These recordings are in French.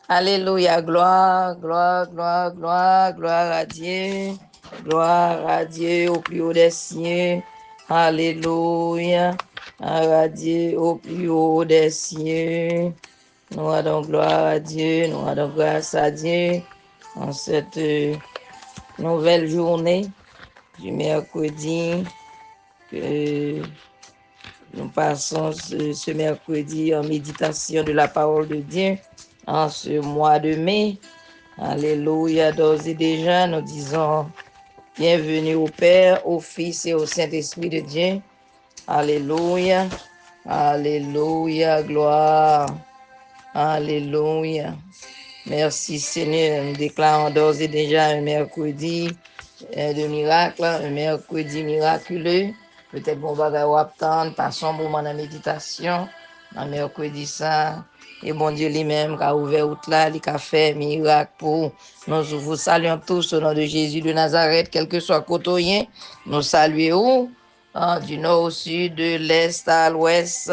Alléluia, gloire, gloire, gloire, gloire, gloire à Dieu. Gloire à Dieu au plus haut des cieux. Alléluia. Gloire à Dieu au plus haut des cieux. Nous rendons gloire à Dieu, nous rendons grâce à Dieu en cette nouvelle journée du mercredi que nous passons ce mercredi en méditation de la parole de Dieu en ce mois de mai. Alléluia, d'ores et déjà, nous disons bienvenue au Père, au Fils et au Saint-Esprit de Dieu. Alléluia, alléluia, gloire, alléluia. Merci Seigneur, nous déclarons d'ores et déjà un mercredi de miracle, un mercredi miraculeux. Peut-être qu'on va attendre, passons un moment de méditation, un mercredi ça. Et bon Dieu lui-même qui a ouvert out là, il a fait miracle pour nous. Vous saluons tous au nom de Jésus de Nazareth, quel que soit côté, nous saluons du nord au sud, de l'est à l'ouest.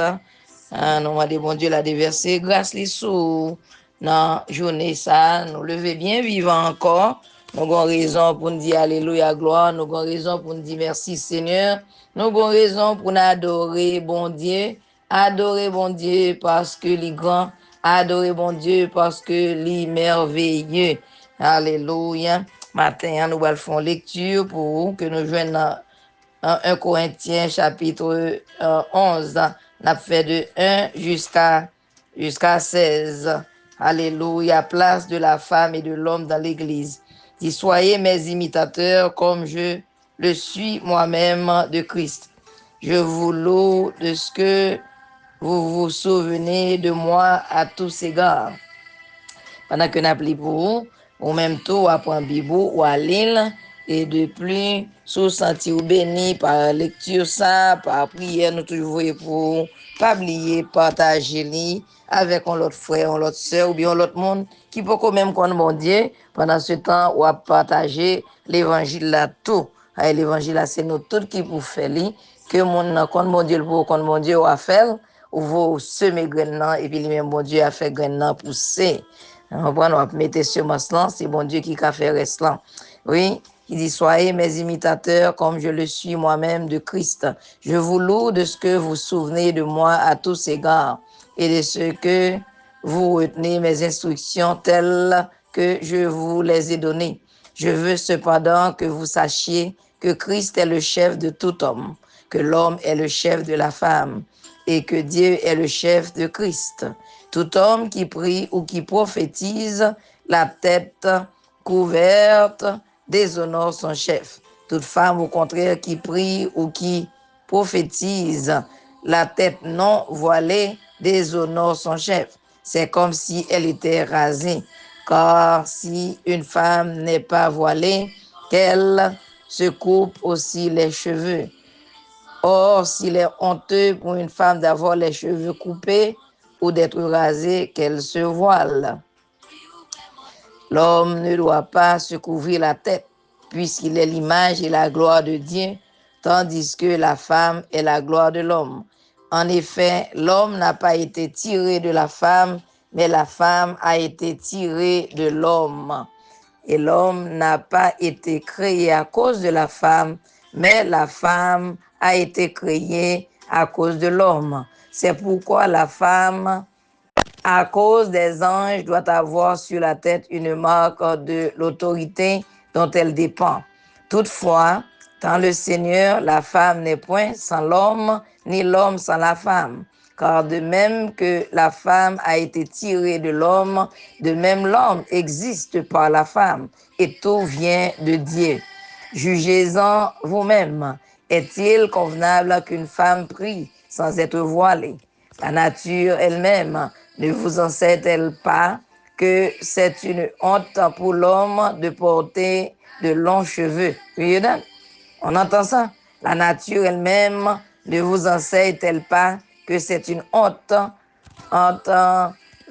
Nous demandons bon Dieu la déverser grâce les sous. Dans la journée ça, nous lever bien vivant encore. Nous avons raison pour nous dire Alléluia, gloire. Nous avons raison pour nous dire merci Seigneur. Nous avons raison pour nous adorer bon Dieu. Adorer bon Dieu parce que les grands. Adorer bon Dieu parce que les merveilleux. Alléluia. Matin, nous allons faire lecture pour que nous joignons dans 1 Corinthiens chapitre 11. On a fait de 1 jusqu'à 16. Alléluia. Place de la femme et de l'homme dans l'église. Dit, soyez mes imitateurs comme je le suis moi-même de Christ. Je vous loue de ce que vous vous souvenez de moi à tous égards. Pendant que nous appelons pour vous, ou même tout, à point Bibo ou à l'île, et de plus, sous sentir béni par la lecture ça, par prière, nous toujours pour pas oublier, partager avec l'autre frère, l'autre soeur, ou bien l'autre monde, qui peut quand même connaître mon Dieu, pendant ce temps, ou à partager l'évangile là tout. L'évangile là, c'est nous tous qui pour faire que mon quand mon Dieu pour quand mon Dieu a fait, ou vous semer grain et puis lui-même mon Dieu a fait grain pousser. On va mettre semence là, c'est bon Dieu qui a fait reste là. Oui, il dit soyez mes imitateurs comme je le suis moi-même de Christ. Je vous loue de ce que vous souvenez de moi à tous égards et de ce que vous retenez mes instructions telles que je vous les ai données. Je veux cependant que vous sachiez que Christ est le chef de tout homme, que l'homme est le chef de la femme et que Dieu est le chef de Christ. Tout homme qui prie ou qui prophétise la tête couverte déshonore son chef. Toute femme, au contraire, qui prie ou qui prophétise la tête non voilée déshonore son chef. C'est comme si elle était rasée. Car si une femme n'est pas voilée, qu'elle se coupe aussi les cheveux. Or, s'il est honteux pour une femme d'avoir les cheveux coupés ou d'être rasée, qu'elle se voile. L'homme ne doit pas se couvrir la tête, puisqu'il est l'image et la gloire de Dieu, tandis que la femme est la gloire de l'homme. En effet, l'homme n'a pas été tiré de la femme, mais la femme a été tirée de l'homme. Et l'homme n'a pas été créé à cause de la femme, mais la femme a été créée à cause de l'homme. C'est pourquoi la femme, à cause des anges, doit avoir sur la tête une marque de l'autorité dont elle dépend. Toutefois, dans le Seigneur, la femme n'est point sans l'homme, ni l'homme sans la femme. Car de même que la femme a été tirée de l'homme, de même l'homme existe par la femme, et tout vient de Dieu. Jugez-en vous-même. Est-il convenable qu'une femme prie sans être voilée? La nature elle-même ne vous enseigne-t-elle pas que c'est une honte pour l'homme de porter de longs cheveux? Oui, on entend ça. La nature elle-même ne vous enseigne-t-elle pas que c'est une honte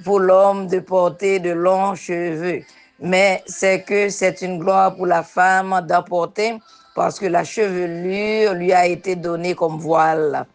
pour l'homme de porter de longs cheveux? Mais c'est que c'est une gloire pour la femme d'en porter parce que la chevelure lui a été donnée comme voile.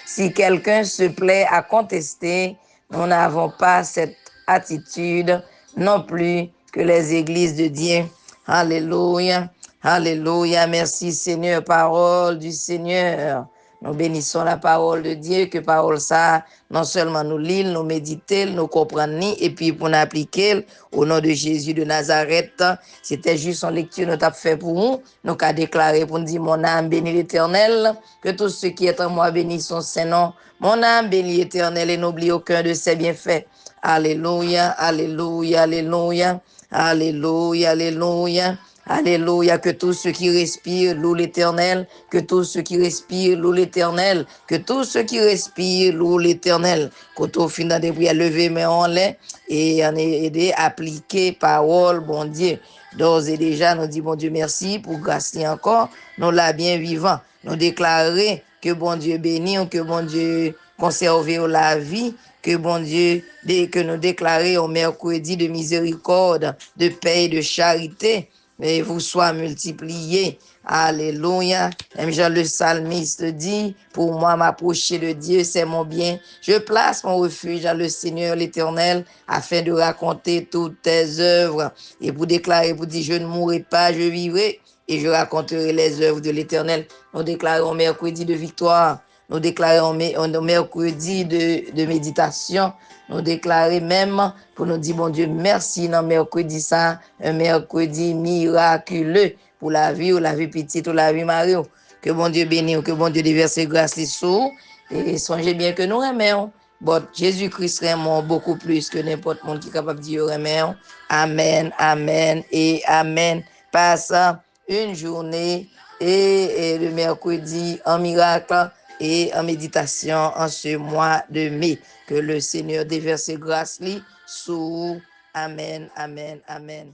Si quelqu'un se plaît à contester, nous n'avons pas cette attitude non plus que les églises de Dieu. Alléluia. Alléluia. Merci Seigneur, parole du Seigneur. Nous bénissons la parole de Dieu, que parole ça, non seulement nous lire, nous méditer, nous comprendre, et puis pour nous appliquer au nom de Jésus de Nazareth. C'était juste une lecture nous avons fait pour nous. Nous avons déclaré pour nous dire, mon âme bénit l'Éternel, que tout ce qui est en moi bénisse son Saint-Nom. Mon âme bénit l'Éternel et n'oublie aucun de ses bienfaits. Alléluia, alléluia, alléluia, alléluia, alléluia. Alléluia, que tous ceux qui respirent louent l'Éternel, que tous ceux qui respirent louent l'Éternel, que tous ceux qui respirent louent l'Éternel. Quand au final des prières, lever mais en l'air et en aider à appliquer parole, bon Dieu. D'ores et déjà, nous disons, bon Dieu, merci pour grâce encore, nous la bien vivant. Nous déclarer que bon Dieu bénit, que bon Dieu conserve la vie, que bon Dieu, que nous déclarions mercredi de miséricorde, de paix et de charité, et vous soient multipliés. Alléluia. Même Jean le psalmiste dit, pour moi m'approcher de Dieu, c'est mon bien. Je place mon refuge dans le Seigneur l'Éternel, afin de raconter toutes tes œuvres. Et pour déclarer, pour dire, je ne mourrai pas, je vivrai, et je raconterai les œuvres de l'Éternel. Nous déclarons mercredi de victoire. Nous déclarons mercredi de méditation. Nous déclarer même pour nous dire, bon Dieu, merci dans mercredi ça, un mercredi miraculeux pour la vie petite ou la vie Mario. Que bon Dieu bénisse, que bon Dieu déverse grâce les sous. Et songez bien que nous aimons. Bon, Jésus-Christ aime beaucoup plus que n'importe monde qui est capable de dire amen. Amen, amen et amen. Passe une journée et le mercredi en miracle et en méditation en ce mois de mai. Que le Seigneur déverse grâce lui sous. Amen, amen, amen.